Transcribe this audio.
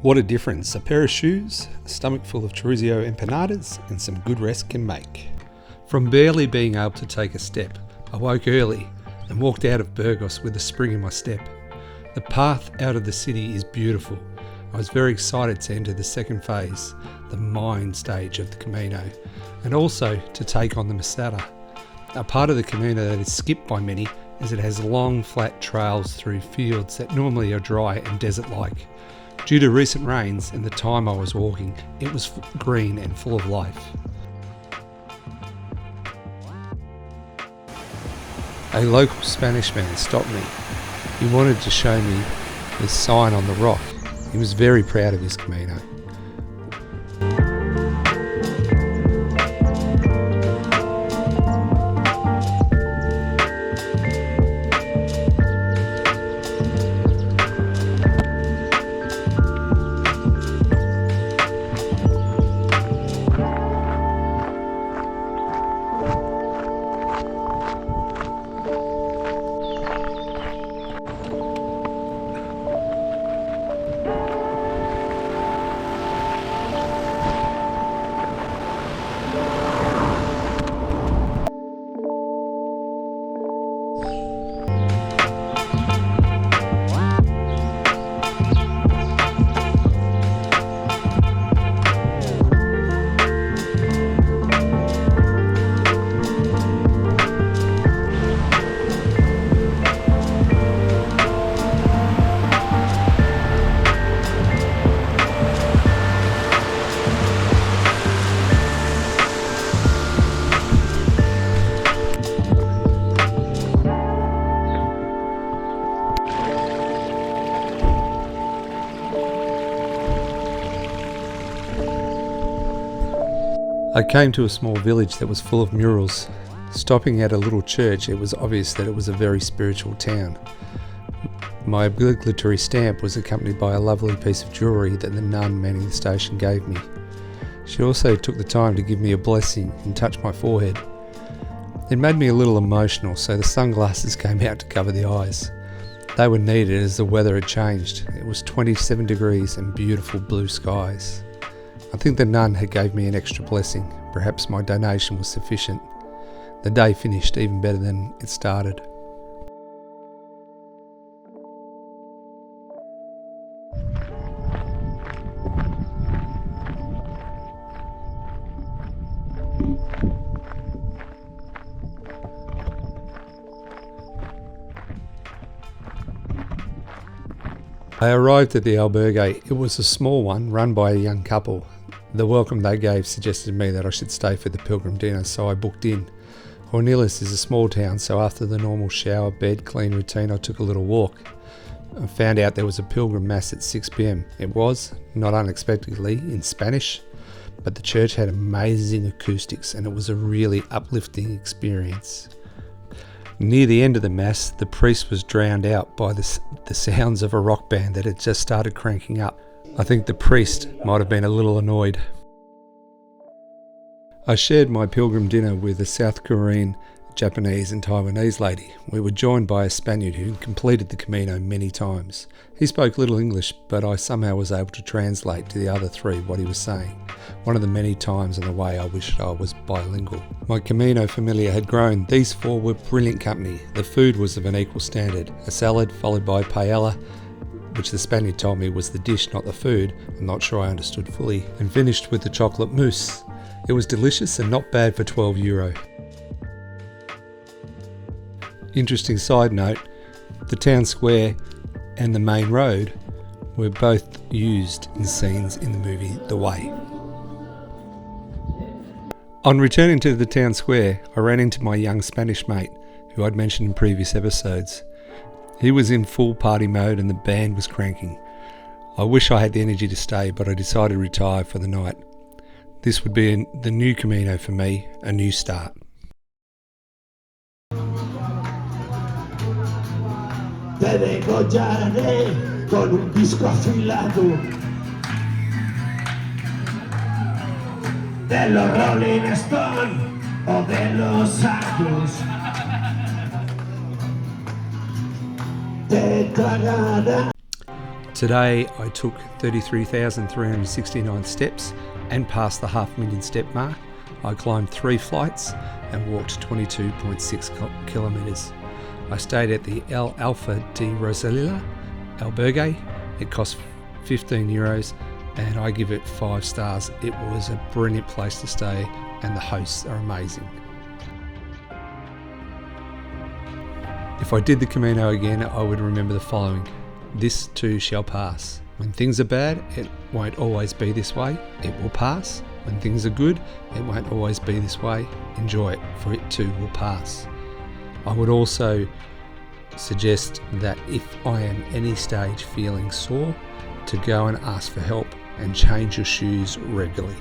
What a difference a pair of shoes, a stomach full of chorizo empanadas, and some good rest can make. From barely being able to take a step, I woke early and walked out of Burgos with a spring in my step. The path out of the city is beautiful. I was very excited to enter the second phase, the mine stage of the Camino, and also to take on the Masada, a part of the Camino that is skipped by many as it has long flat trails through fields that normally are dry and desert-like. Due to recent rains and the time I was walking, it was green and full of life. A local Spanish man stopped me. He wanted to show me the sign on the rock. He was very proud of his Camino. I came to a small village that was full of murals. Stopping at a little church, it was obvious that it was a very spiritual town. My obligatory stamp was accompanied by a lovely piece of jewellery that the nun manning the station gave me. She also took the time to give me a blessing and touch my forehead. It made me a little emotional, so the sunglasses came out to cover the eyes. They were needed as the weather had changed. It was 27 degrees and beautiful blue skies. I think the nun had gave me an extra blessing. Perhaps my donation was sufficient. The day finished even better than it started. I arrived at the albergue. It was a small one run by a young couple. The welcome they gave suggested to me that I should stay for the Pilgrim dinner, so I booked in. Hornillos is a small town, so after the normal shower, bed, clean routine, I took a little walk. I found out there was a Pilgrim Mass at 6 p.m. It was, not unexpectedly, in Spanish, but the church had amazing acoustics and it was a really uplifting experience. Near the end of the Mass, the priest was drowned out by the sounds of a rock band that had just started cranking up. I think the priest might have been a little annoyed. I shared my pilgrim dinner with a South Korean, Japanese and Taiwanese lady. We were joined by a Spaniard who completed the Camino many times. He spoke little English, but I somehow was able to translate to the other three what he was saying. One of the many times on the way I wished I was bilingual. My Camino familia had grown. These four were brilliant company. The food was of an equal standard. A salad followed by paella, which the Spaniard told me was the dish, not the food. I'm not sure I understood fully. And finished with the chocolate mousse. It was delicious and not bad for €12. Interesting side note, the town square and the main road were both used in scenes in the movie The Way. On returning to the town square, I ran into my young Spanish mate, who I'd mentioned in previous episodes. He was in full party mode and the band was cranking. I wish I had the energy to stay, but I decided to retire for the night. This would be the new Camino for me, a new start. Te degollaré con un disco afilado de los Rolling Stones o de los Años. Te tragará. Today I took 33,369 steps and passed the 500,000 step mark. I climbed 3 flights and walked 22.6 kilometres. I stayed at the El Alfa de Rosella albergue. It cost €15 and I give it 5 stars. It was a brilliant place to stay and the hosts are amazing. If I did the Camino again, I would remember the following. This too shall pass. When things are bad, it won't always be this way. It will pass. When things are good, it won't always be this way. Enjoy it, for it too will pass. I would also suggest that if I am any stage feeling sore, to go and ask for help and change your shoes regularly.